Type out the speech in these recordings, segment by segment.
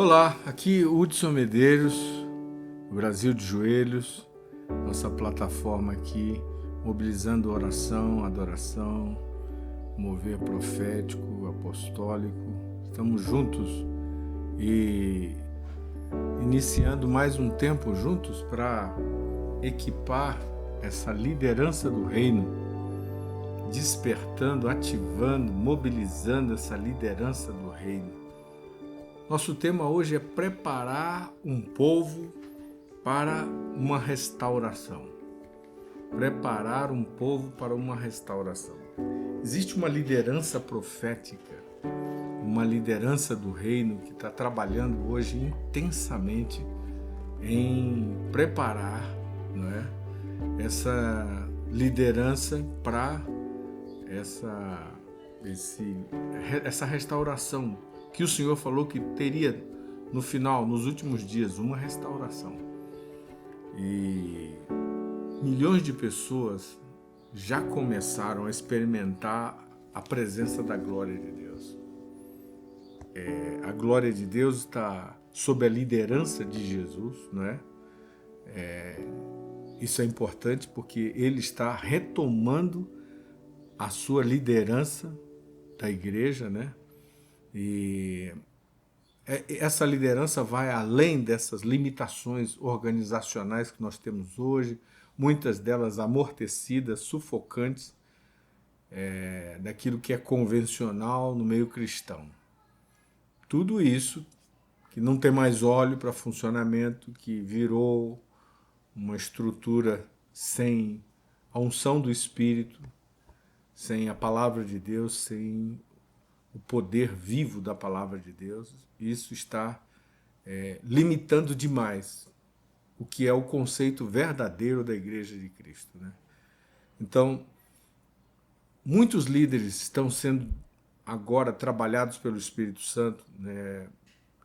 Olá, aqui Hudson Medeiros, Brasil de Joelhos, nossa plataforma aqui, mobilizando oração, adoração, mover profético, apostólico. Estamos juntos e iniciando mais um tempo juntos para equipar essa liderança do reino, despertando, ativando, mobilizando essa liderança do reino. Nosso tema hoje é preparar um povo para uma restauração. Preparar um povo para uma restauração. Existe uma liderança profética, uma liderança do reino que está trabalhando hoje intensamente em preparar, não é, essa liderança para essa restauração que o Senhor falou que teria no final, nos últimos dias, uma restauração. E milhões de pessoas já começaram a experimentar a presença da glória de Deus. A glória de Deus está sob a liderança de Jesus, não é? Isso é importante porque ele está retomando a sua liderança da igreja, né? E essa liderança vai além dessas limitações organizacionais que nós temos hoje, muitas delas amortecidas, sufocantes, daquilo que é convencional no meio cristão. Tudo isso que não tem mais óleo para funcionamento, que virou uma estrutura sem a unção do Espírito, sem a palavra de Deus, sem o poder vivo da palavra de Deus, isso está limitando demais o que é o conceito verdadeiro da Igreja de Cristo, né? Então, muitos líderes estão sendo agora trabalhados pelo Espírito Santo, né,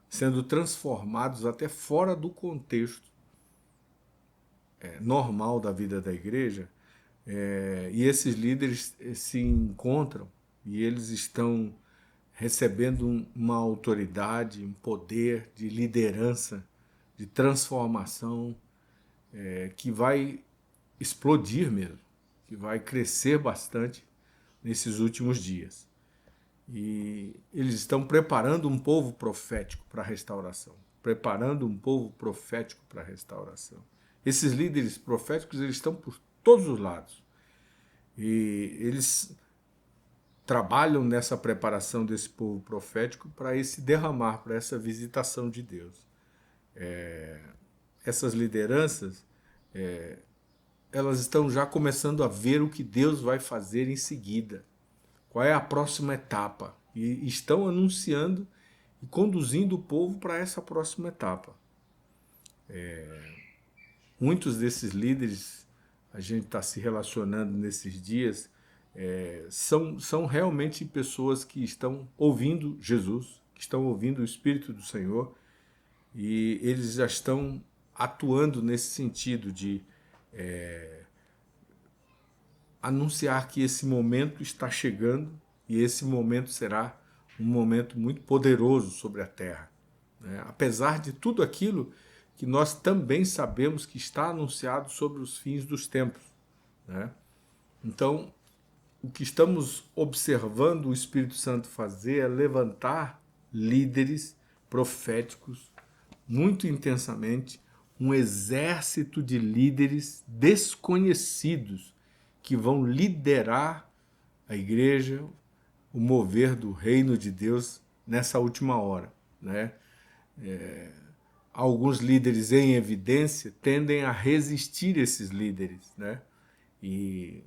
sendo transformados até fora do contexto normal da vida da igreja, e esses líderes se encontram e eles estão recebendo uma autoridade, um poder de liderança, de transformação, que vai explodir mesmo, que vai crescer bastante nesses últimos dias. E eles estão preparando um povo profético para a restauração, preparando um povo profético para a restauração. Esses líderes proféticos, eles estão por todos os lados. E eles trabalham nessa preparação desse povo profético para esse derramar, para essa visitação de Deus. Essas lideranças, elas estão já começando a ver o que Deus vai fazer em seguida. Qual é a próxima etapa? E estão anunciando e conduzindo o povo para essa próxima etapa. Muitos desses líderes, a gente está se relacionando nesses dias, são realmente pessoas que estão ouvindo Jesus, que estão ouvindo o Espírito do Senhor, e eles já estão atuando nesse sentido de anunciar que esse momento está chegando e esse momento será um momento muito poderoso sobre a terra, né? Apesar de tudo aquilo que nós também sabemos que está anunciado sobre os fins dos tempos, né? Então, o que estamos observando o Espírito Santo fazer é levantar líderes proféticos muito intensamente, um exército de líderes desconhecidos que vão liderar a igreja, o mover do reino de Deus nessa última hora, né? Alguns líderes em evidência tendem a resistir esses líderes, né? E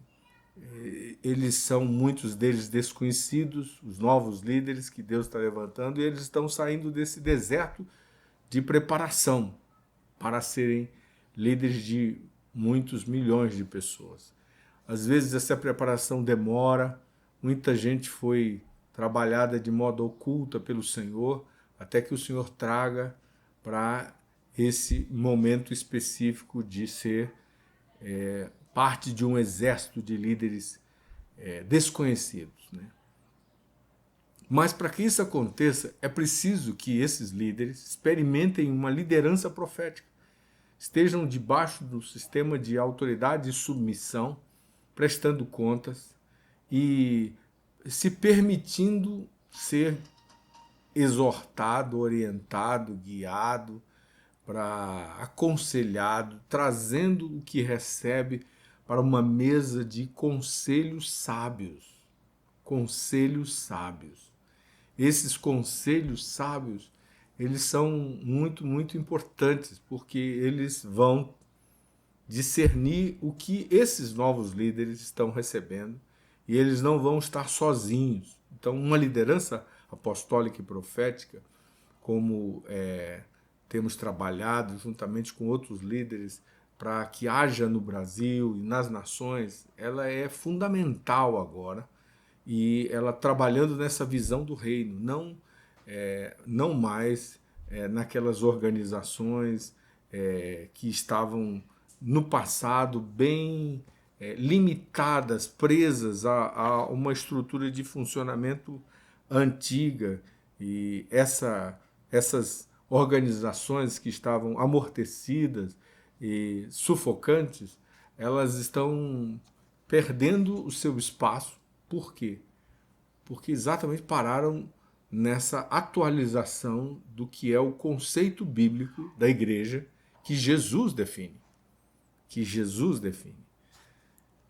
eles são, muitos deles, desconhecidos, os novos líderes que Deus está levantando, e eles estão saindo desse deserto de preparação para serem líderes de muitos milhões de pessoas. Às vezes essa preparação demora, muita gente foi trabalhada de modo oculta pelo Senhor, até que o Senhor traga para esse momento específico de ser parte de um exército de líderes desconhecidos, né? Mas para que isso aconteça, é preciso que esses líderes experimentem uma liderança profética, estejam debaixo do sistema de autoridade e submissão, prestando contas e se permitindo ser exortado, orientado, guiado, para aconselhado, trazendo o que recebe para uma mesa de conselhos sábios. Conselhos sábios. Esses conselhos sábios, eles são muito, muito importantes, porque eles vão discernir o que esses novos líderes estão recebendo e eles não vão estar sozinhos. Então, uma liderança apostólica e profética, como temos trabalhado juntamente com outros líderes para que haja no Brasil e nas nações, ela é fundamental agora, e ela trabalhando nessa visão do reino, não mais naquelas organizações que estavam no passado bem limitadas, presas a uma estrutura de funcionamento antiga, e essas organizações que estavam amortecidas e sufocantes, elas estão perdendo o seu espaço. Por quê? Porque exatamente pararam nessa atualização do que é o conceito bíblico da igreja que Jesus define. Que Jesus define.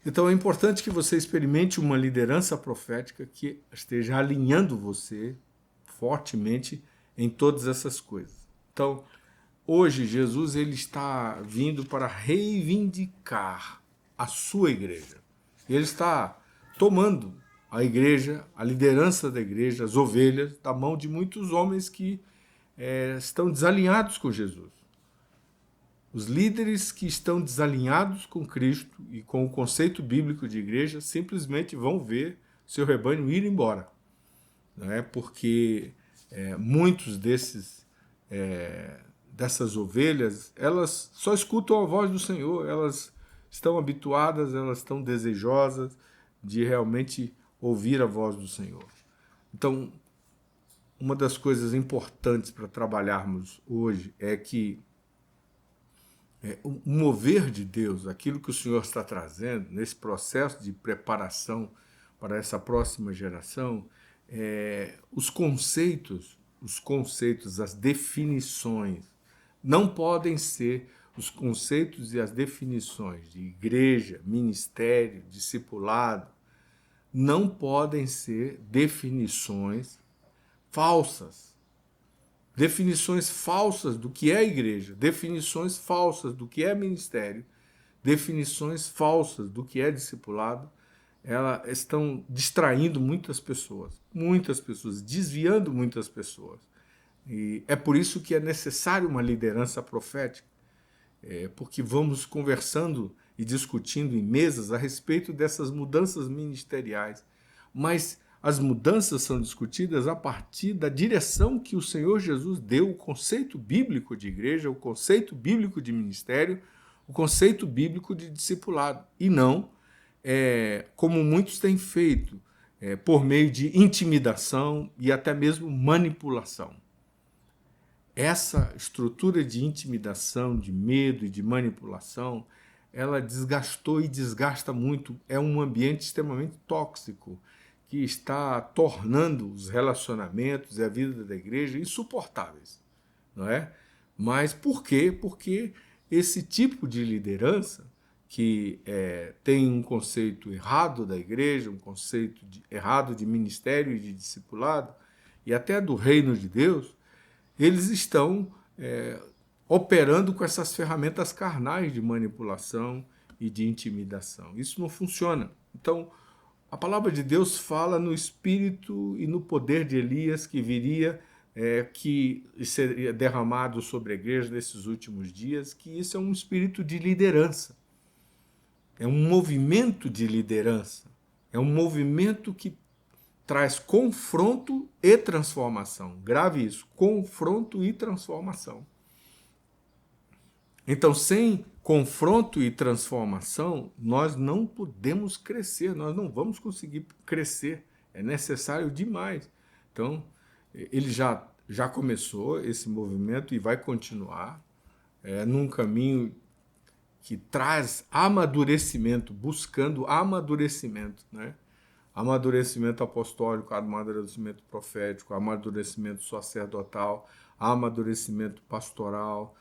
Então é importante que você experimente uma liderança profética que esteja alinhando você fortemente em todas essas coisas. Então, hoje Jesus ele está vindo para reivindicar a sua igreja. Ele está tomando a igreja, a liderança da igreja, as ovelhas, da mão de muitos homens que estão desalinhados com Jesus. Os líderes que estão desalinhados com Cristo e com o conceito bíblico de igreja simplesmente vão ver seu rebanho ir embora. Não é? Porque muitos dessas ovelhas, elas só escutam a voz do Senhor, elas estão habituadas, elas estão desejosas de realmente ouvir a voz do Senhor. Então, uma das coisas importantes para trabalharmos hoje é que o mover de Deus, aquilo que o Senhor está trazendo nesse processo de preparação para essa próxima geração, os conceitos, as definições, não podem ser os conceitos e as definições de igreja, ministério, discipulado, não podem ser definições falsas. Definições falsas do que é igreja, definições falsas do que é ministério, definições falsas do que é discipulado, elas estão distraindo muitas pessoas, desviando muitas pessoas. E é por isso que é necessário uma liderança profética, porque vamos conversando e discutindo em mesas a respeito dessas mudanças ministeriais, mas as mudanças são discutidas a partir da direção que o Senhor Jesus deu, o conceito bíblico de igreja, o conceito bíblico de ministério, o conceito bíblico de discipulado, e não como muitos têm feito, por meio de intimidação e até mesmo manipulação. Essa estrutura de intimidação, de medo e de manipulação, ela desgastou e desgasta muito. É um ambiente extremamente tóxico que está tornando os relacionamentos e a vida da igreja insuportáveis, não é? Mas por quê? Porque esse tipo de liderança que tem um conceito errado da igreja, um conceito errado de ministério e de discipulado, e até do reino de Deus, eles estão operando com essas ferramentas carnais de manipulação e de intimidação. Isso não funciona. Então, a palavra de Deus fala no espírito e no poder de Elias que viria, que seria derramado sobre a igreja nesses últimos dias, que isso é um espírito de liderança. É um movimento de liderança. É um movimento que traz confronto e transformação. Grave isso, confronto e transformação. Então, sem confronto e transformação, nós não podemos crescer, nós não vamos conseguir crescer. É necessário demais Então, ele já começou esse movimento e vai continuar num caminho que traz amadurecimento, buscando amadurecimento, né? Amadurecimento apostólico, amadurecimento profético, amadurecimento sacerdotal, amadurecimento pastoral,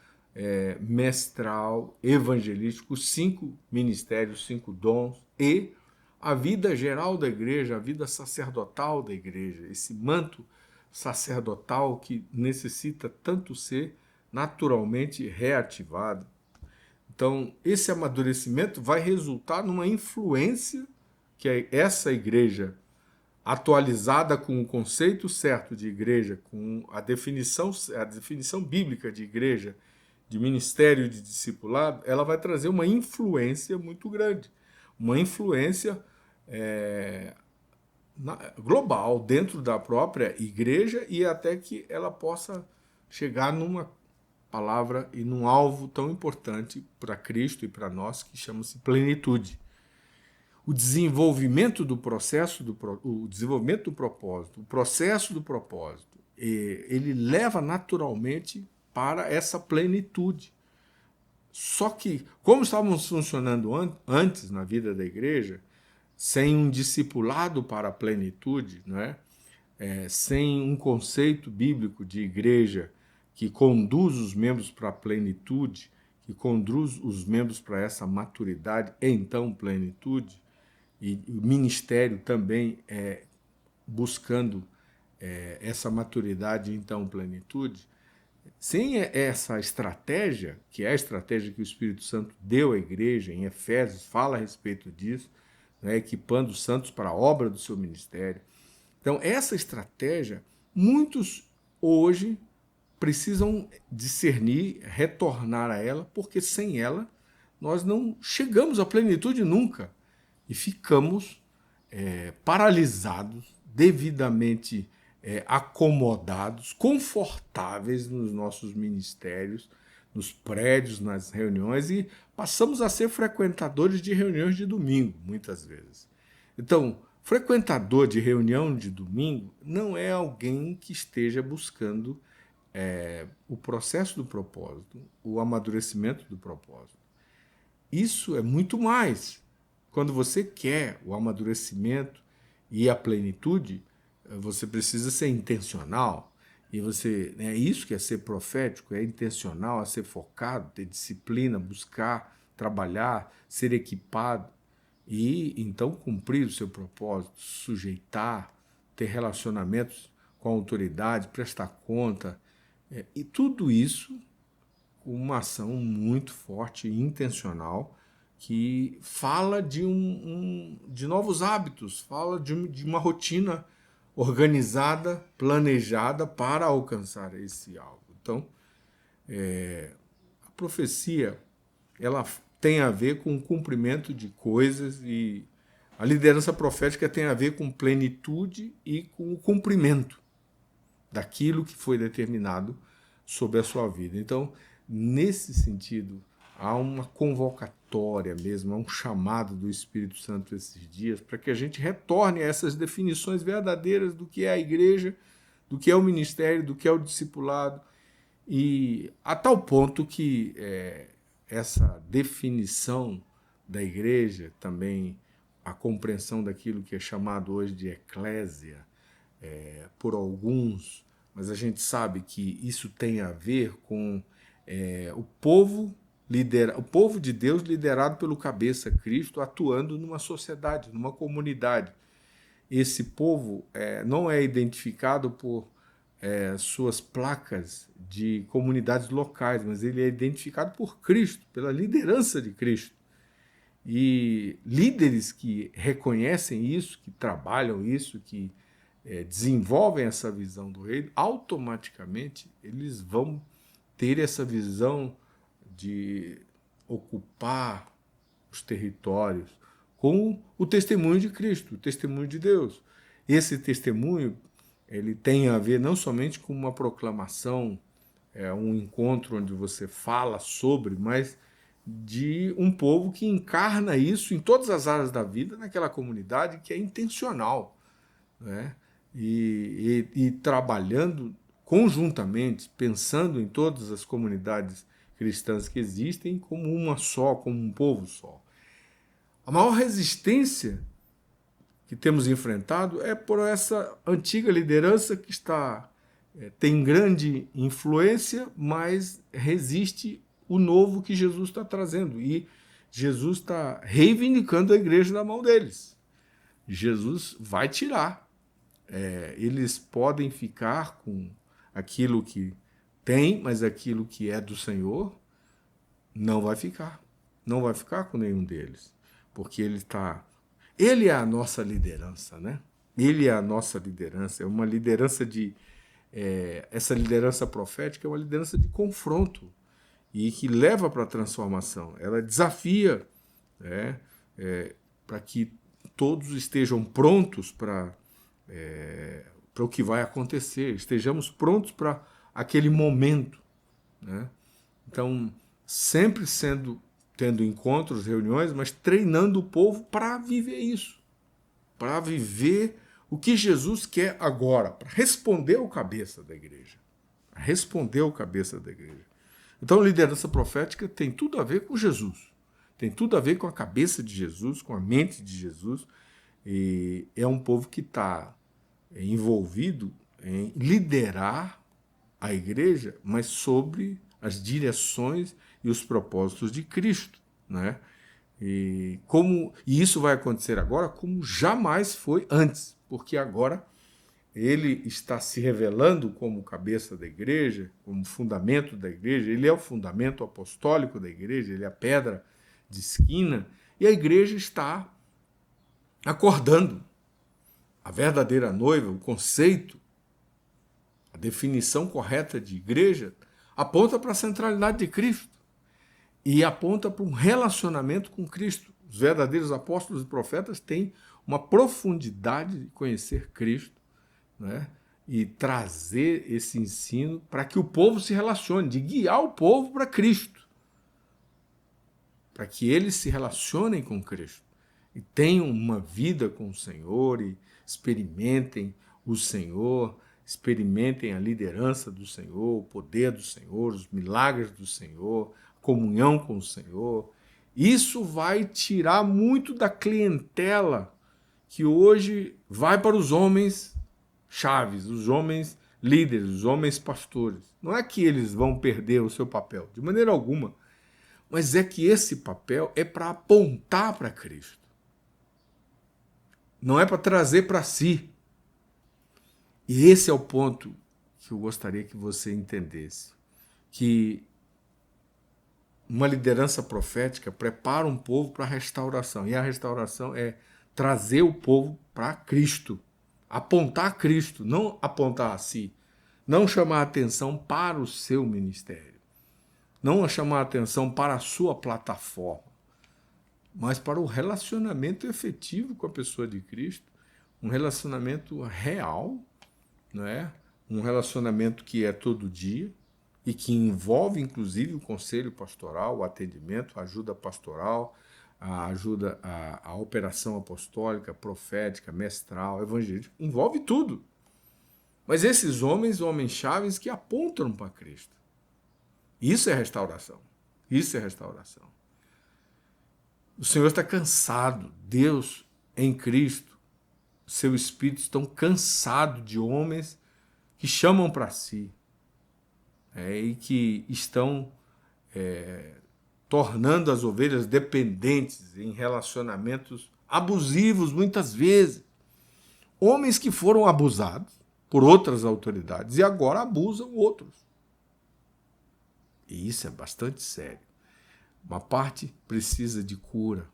mestral, evangelístico, 5 ministérios, 5 dons e a vida geral da igreja, a vida sacerdotal da igreja, esse manto sacerdotal que necessita tanto ser naturalmente reativado. Então, esse amadurecimento vai resultar numa influência que essa igreja, atualizada com o conceito certo de igreja, com a definição bíblica de igreja, de ministério de discipulado, ela vai trazer uma influência muito grande, uma influência global dentro da própria igreja e até que ela possa chegar numa palavra e num alvo tão importante para Cristo e para nós, que chama-se plenitude. O desenvolvimento do processo, o desenvolvimento do propósito, o processo do propósito, ele leva naturalmente para essa plenitude. Só que, como estávamos funcionando antes na vida da igreja, sem um discipulado para a plenitude, não é? Sem um conceito bíblico de igreja que conduz os membros para a plenitude, que conduz os membros para essa maturidade, então plenitude, e o ministério também buscando essa maturidade, então plenitude. Sem essa estratégia, que é a estratégia que o Espírito Santo deu à igreja, em Efésios, fala a respeito disso, né, equipando os santos para a obra do seu ministério. Então, essa estratégia, muitos hoje precisam discernir, retornar a ela, porque sem ela nós não chegamos à plenitude nunca e ficamos paralisados, devidamente acomodados, confortáveis nos nossos ministérios, nos prédios, nas reuniões, e passamos a ser frequentadores de reuniões de domingo, muitas vezes. Então, frequentador de reunião de domingo não é alguém que esteja buscando o processo do propósito, o amadurecimento do propósito. Isso é muito mais. Quando você quer o amadurecimento e a plenitude, você precisa ser intencional. E é isso que é ser profético, é intencional, é ser focado, ter disciplina, buscar, trabalhar, ser equipado e então cumprir o seu propósito, sujeitar, ter relacionamentos com a autoridade, prestar conta. E tudo isso com uma ação muito forte e intencional que fala de novos hábitos, fala de uma rotina organizada, planejada para alcançar esse alvo. Então, a profecia ela tem a ver com o cumprimento de coisas e a liderança profética tem a ver com plenitude e com o cumprimento daquilo que foi determinado sobre a sua vida. Então, nesse sentido, há uma convocatória mesmo, há um chamado do Espírito Santo esses dias para que a gente retorne a essas definições verdadeiras do que é a igreja, do que é o ministério, do que é o discipulado, e a tal ponto que essa definição da igreja, também a compreensão daquilo que é chamado hoje de eclésia, por alguns, mas a gente sabe que isso tem a ver com o povo de Deus liderado pelo cabeça Cristo, atuando numa sociedade, numa comunidade. Esse povo não é identificado por suas placas de comunidades locais, mas ele é identificado por Cristo, pela liderança de Cristo. E líderes que reconhecem isso, que trabalham isso, que desenvolvem essa visão do reino, automaticamente eles vão ter essa visão de ocupar os territórios com o testemunho de Cristo, o testemunho de Deus. Esse testemunho ele tem a ver não somente com uma proclamação, um encontro onde você fala sobre, mas de um povo que encarna isso em todas as áreas da vida, naquela comunidade que é intencional, né? e trabalhando conjuntamente, pensando em todas as comunidades cristãs que existem como uma só, como um povo só. A maior resistência que temos enfrentado é por essa antiga liderança que tem grande influência, mas resiste o novo que Jesus está trazendo. E Jesus está reivindicando a igreja da mão deles. Jesus vai tirar. Eles podem ficar com aquilo que tem, mas aquilo que é do Senhor não vai ficar. Não vai ficar com nenhum deles. Porque Ele é a nossa liderança, né? Ele é a nossa liderança. É uma liderança essa liderança profética é uma liderança de confronto e que leva para a transformação. Ela desafia, né, para que todos estejam prontos para o que vai acontecer, estejamos prontos para aquele momento, né? Então, sempre tendo encontros, reuniões, mas treinando o povo para viver isso, para viver o que Jesus quer agora, para responder ao cabeça da igreja. Responder ao cabeça da igreja. Então, a liderança profética tem tudo a ver com Jesus, tem tudo a ver com a cabeça de Jesus, com a mente de Jesus, e é um povo que está envolvido em liderar a igreja, mas sobre as direções e os propósitos de Cristo, né? E isso vai acontecer agora como jamais foi antes, porque agora ele está se revelando como cabeça da igreja, como fundamento da igreja, ele é o fundamento apostólico da igreja, ele é a pedra de esquina, e a igreja está acordando. A verdadeira noiva, o conceito, a definição correta de igreja, aponta para a centralidade de Cristo e aponta para um relacionamento com Cristo. Os verdadeiros apóstolos e profetas têm uma profundidade de conhecer Cristo, né? E trazer esse ensino para que o povo se relacione, de guiar o povo para Cristo, para que eles se relacionem com Cristo e tenham uma vida com o Senhor e experimentem o Senhor, experimentem a liderança do Senhor, o poder do Senhor, os milagres do Senhor, comunhão com o Senhor. Isso vai tirar muito da clientela que hoje vai para os homens chaves, os homens líderes, os homens pastores. Não é que eles vão perder o seu papel, de maneira alguma, mas é que esse papel é para apontar para Cristo. Não é para trazer para si. E esse é o ponto que eu gostaria que você entendesse, que uma liderança profética prepara um povo para a restauração, e a restauração é trazer o povo para Cristo, apontar a Cristo, não apontar a si, não chamar a atenção para o seu ministério, não chamar a atenção para a sua plataforma, mas para o relacionamento efetivo com a pessoa de Cristo, um relacionamento real, não é? Um relacionamento que é todo dia e que envolve, inclusive, o conselho pastoral, o atendimento, a ajuda pastoral, a ajuda, a operação apostólica, profética, mestral, evangélica, envolve tudo. Mas esses homens chaves que apontam para Cristo. Isso é restauração. Isso é restauração. O Senhor está cansado. Deus, em Cristo, seu Espírito estão cansados de homens que chamam para si e que estão tornando as ovelhas dependentes em relacionamentos abusivos, muitas vezes. Homens que foram abusados por outras autoridades e agora abusam outros. E isso é bastante sério. Uma parte precisa de cura,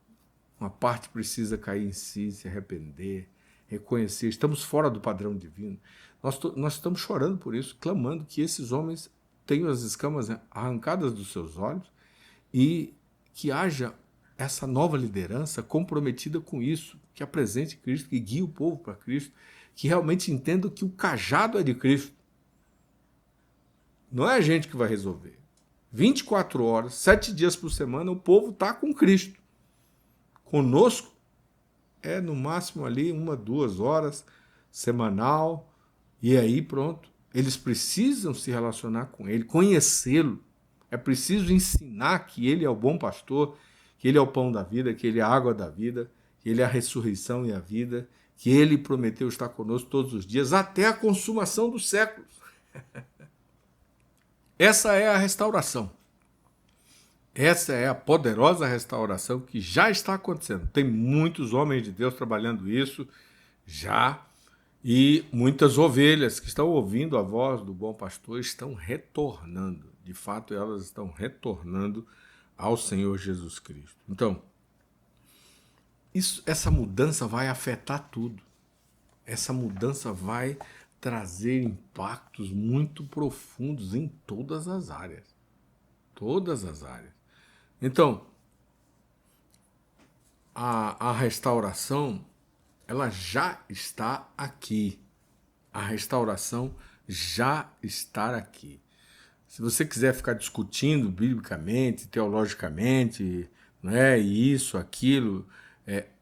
uma parte precisa cair em si, se arrepender, reconhecer. Estamos fora do padrão divino. Nós estamos chorando por isso, clamando que esses homens tenham as escamas arrancadas dos seus olhos e que haja essa nova liderança comprometida com isso, que apresente Cristo, que guie o povo para Cristo, que realmente entenda que o cajado é de Cristo. Não é a gente que vai resolver. 24 horas, 7 dias por semana, o povo está com Cristo. Conosco é no máximo ali 1, 2 horas, semanal, e aí pronto. Eles precisam se relacionar com ele, conhecê-lo. É preciso ensinar que ele é o bom pastor, que ele é o pão da vida, que ele é a água da vida, que ele é a ressurreição e a vida, que ele prometeu estar conosco todos os dias, até a consumação dos séculos. Essa é a restauração. Essa é a poderosa restauração que já está acontecendo. Tem muitos homens de Deus trabalhando isso já, e muitas ovelhas que estão ouvindo a voz do bom pastor estão retornando. De fato, elas estão retornando ao Senhor Jesus Cristo. Então, essa mudança vai afetar tudo. Essa mudança vai trazer impactos muito profundos em todas as áreas. Todas as áreas. Então, a restauração, ela já está aqui. A restauração já está aqui. Se você quiser ficar discutindo biblicamente, teologicamente, né, isso, aquilo,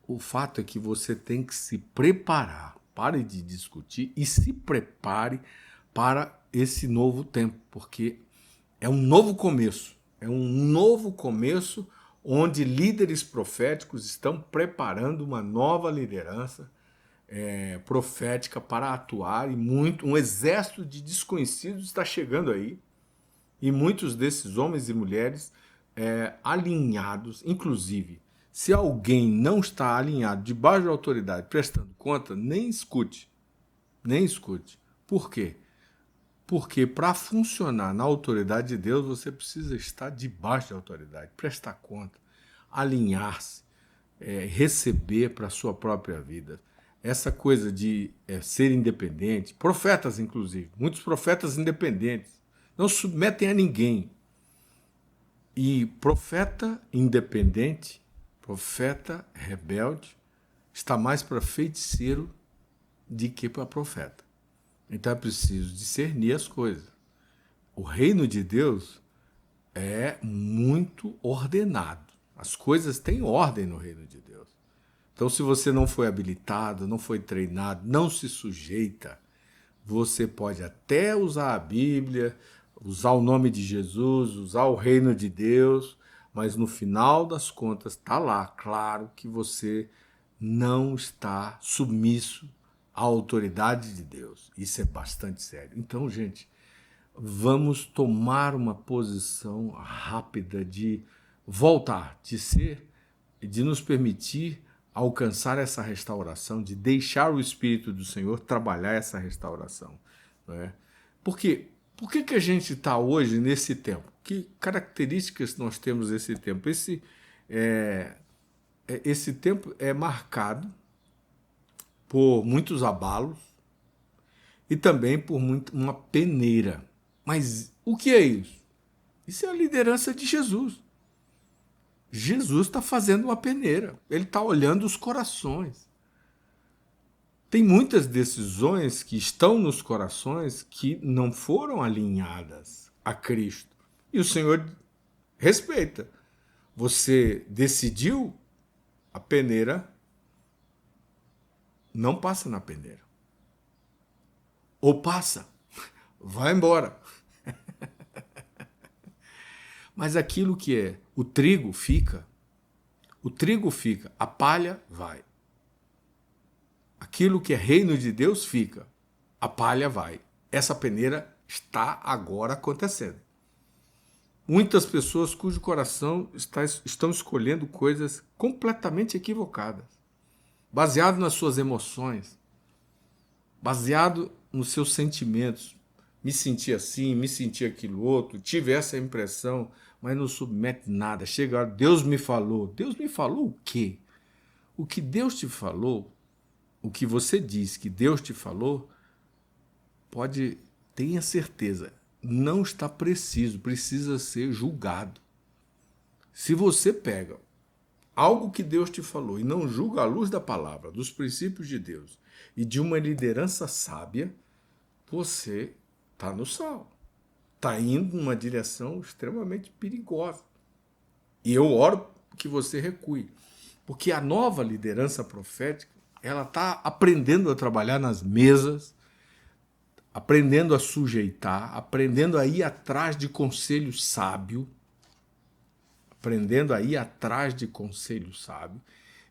o fato é que você tem que se preparar. Pare de discutir e se prepare para esse novo tempo, porque é um novo começo. É um novo começo onde líderes proféticos estão preparando uma nova liderança profética para atuar, e um exército de desconhecidos está chegando aí, e muitos desses homens e mulheres alinhados, inclusive, se alguém não está alinhado debaixo da autoridade, prestando conta, nem escute. Nem escute. Por quê? Porque para funcionar na autoridade de Deus, você precisa estar debaixo da autoridade, prestar conta, alinhar-se, receber para a sua própria vida. Essa coisa de ser independente, profetas inclusive, muitos profetas independentes, não submetem a ninguém. E profeta independente, profeta rebelde, está mais para feiticeiro do que para profeta. Então é preciso discernir as coisas. O reino de Deus é muito ordenado. As coisas têm ordem no reino de Deus. Então, se você não foi habilitado, não foi treinado, não se sujeita, você pode até usar a Bíblia, usar o nome de Jesus, usar o reino de Deus, mas no final das contas está lá, claro, que você não está submisso à autoridade de Deus. Isso é bastante sério. Então, gente, vamos tomar uma posição rápida de voltar, de nos permitir alcançar essa restauração, de deixar o Espírito do Senhor trabalhar essa restauração. Não é? Porque por que a gente está hoje nesse tempo? Que características nós temos nesse tempo? Esse tempo é marcado por muitos abalos e também por uma peneira. Mas o que é isso? Isso é a liderança de Jesus. Jesus está fazendo uma peneira. Ele está olhando os corações. Tem muitas decisões que estão nos corações que não foram alinhadas a Cristo. E o Senhor respeita. Você decidiu, a peneira não passa na peneira. Ou passa, vai embora. Mas aquilo que é o trigo fica, a palha vai. Aquilo que é reino de Deus fica, a palha vai. Essa peneira está agora acontecendo. Muitas pessoas cujo coração estão escolhendo coisas completamente equivocadas, baseado nas suas emoções, baseado nos seus sentimentos. Me senti assim, me senti aquilo outro, tive essa impressão, mas não submete nada. Chega a hora, Deus me falou. Deus me falou o quê? O que Deus te falou, o que você diz que Deus te falou, tenha certeza, não está preciso, precisa ser julgado. Se você pega algo que Deus te falou e não julga à luz da palavra, dos princípios de Deus e de uma liderança sábia, você está no sal. Está indo numa direção extremamente perigosa. E eu oro que você recue. Porque a nova liderança profética, ela está aprendendo a trabalhar nas mesas, aprendendo a sujeitar, aprendendo a ir atrás de conselho sábio,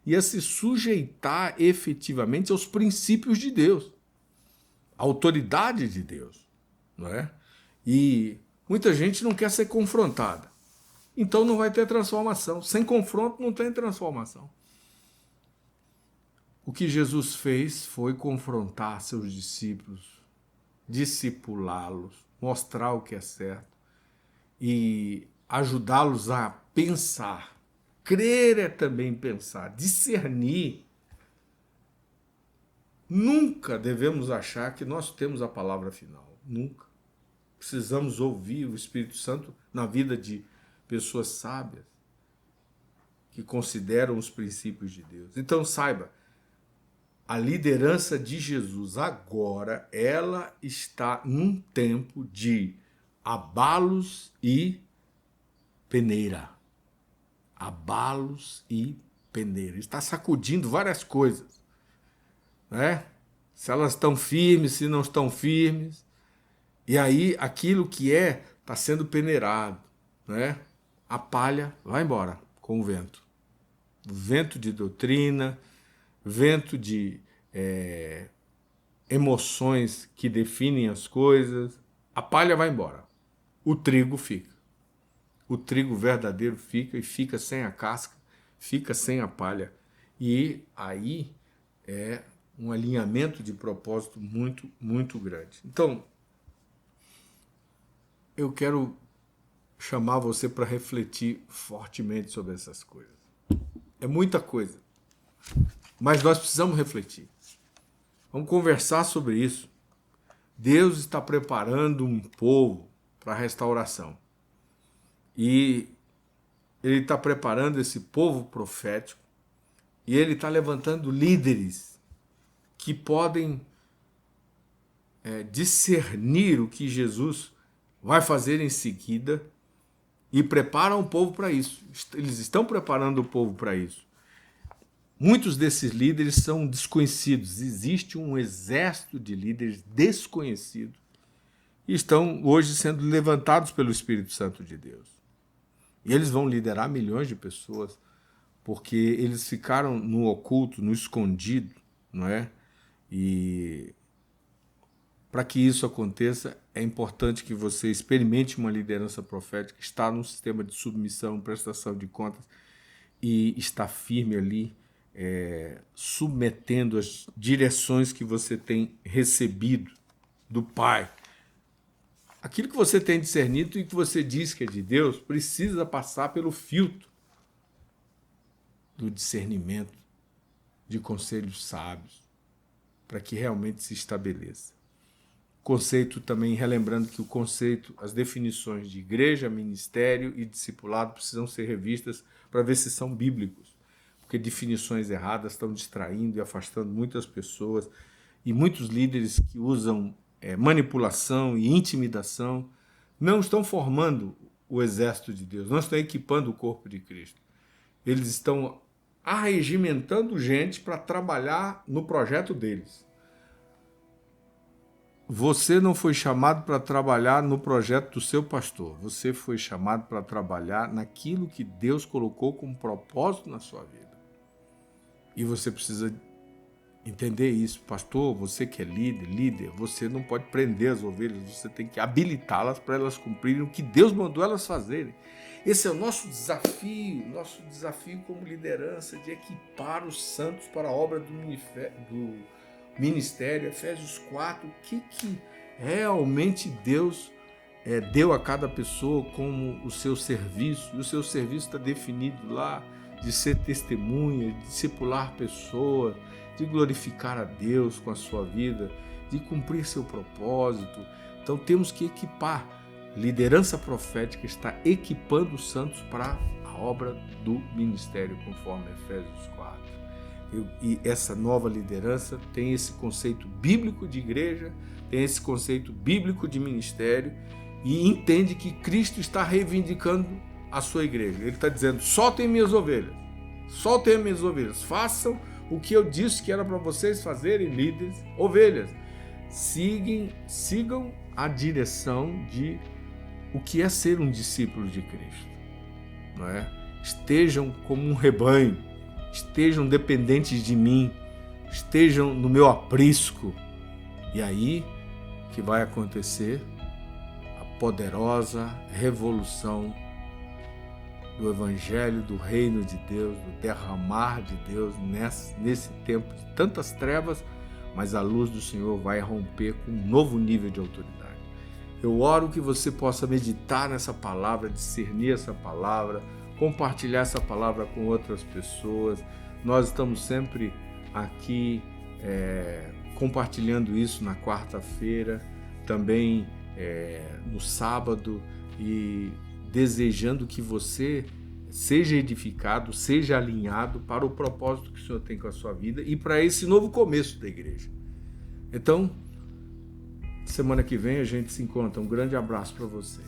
e a se sujeitar efetivamente aos princípios de Deus, à autoridade de Deus, não é? E muita gente não quer ser confrontada, então não vai ter transformação. Sem confronto não tem transformação. O que Jesus fez foi confrontar seus discípulos, discipulá-los, mostrar o que é certo e ajudá-los a pensar. Crer é também pensar, discernir. Nunca devemos achar que nós temos a palavra final. Nunca. Precisamos ouvir o Espírito Santo na vida de pessoas sábias que consideram os princípios de Deus. Então saiba, a liderança de Jesus agora, ela está num tempo de abalos e peneira. Abalos e peneira. Está sacudindo várias coisas, né? Se elas estão firmes, se não estão firmes. E aí aquilo que está sendo peneirado, né? A palha vai embora com o vento. Vento de doutrina, vento de emoções que definem as coisas. A palha vai embora. O trigo fica. O trigo verdadeiro fica e fica sem a casca, fica sem a palha. E aí é um alinhamento de propósito muito, muito grande. Então, eu quero chamar você para refletir fortemente sobre essas coisas. É muita coisa, mas nós precisamos refletir. Vamos conversar sobre isso. Deus está preparando um povo para a restauração. E Ele está preparando esse povo profético e Ele está levantando líderes que podem discernir o que Jesus vai fazer em seguida e preparam o povo para isso. Eles estão preparando o povo para isso. Muitos desses líderes são desconhecidos. Existe um exército de líderes desconhecidos e estão hoje sendo levantados pelo Espírito Santo de Deus. E eles vão liderar milhões de pessoas porque eles ficaram no oculto, no escondido, não é? E para que isso aconteça, é importante que você experimente uma liderança profética, estar num sistema de submissão, prestação de contas e estar firme ali, submetendo as direções que você tem recebido do Pai. Aquilo que você tem discernido e que você diz que é de Deus precisa passar pelo filtro do discernimento, de conselhos sábios, para que realmente se estabeleça. Conceito também, relembrando que o conceito, as definições de igreja, ministério e discipulado precisam ser revistas para ver se são bíblicos, porque definições erradas estão distraindo e afastando muitas pessoas e muitos líderes que usam manipulação e intimidação não estão formando o exército de Deus, não estão equipando o corpo de Cristo. Eles estão arregimentando gente para trabalhar no projeto deles. Você não foi chamado para trabalhar no projeto do seu pastor. Você foi chamado para trabalhar naquilo que Deus colocou como propósito na sua vida. E você precisa entender isso. Pastor, você que é líder, você não pode prender as ovelhas, você tem que habilitá-las para elas cumprirem o que Deus mandou elas fazerem. Esse é o nosso desafio como liderança, de equipar os santos para a obra do ministério. Efésios 4, o que realmente Deus deu a cada pessoa como o seu serviço, e o seu serviço está definido lá, de ser testemunha, de discipular pessoas, de glorificar a Deus com a sua vida, de cumprir seu propósito. Então temos que equipar. Liderança profética está equipando os santos para a obra do ministério, conforme Efésios 4. E essa nova liderança tem esse conceito bíblico de igreja, tem esse conceito bíblico de ministério e entende que Cristo está reivindicando a sua igreja. Ele está dizendo, soltem minhas ovelhas, façam o que eu disse que era para vocês fazerem, líderes, ovelhas. Sigam a direção de o que é ser um discípulo de Cristo. Não é? Estejam como um rebanho, estejam dependentes de mim, estejam no meu aprisco. E aí que vai acontecer a poderosa revolução do Evangelho, do Reino de Deus, do derramar de Deus nesse tempo de tantas trevas, mas a luz do Senhor vai romper com um novo nível de autoridade. Eu oro que você possa meditar nessa palavra, discernir essa palavra, compartilhar essa palavra com outras pessoas. Nós estamos sempre aqui compartilhando isso na quarta-feira, também no sábado, e desejando que você seja edificado, seja alinhado para o propósito que o Senhor tem com a sua vida e para esse novo começo da igreja. Então, semana que vem a gente se encontra. Um grande abraço para você.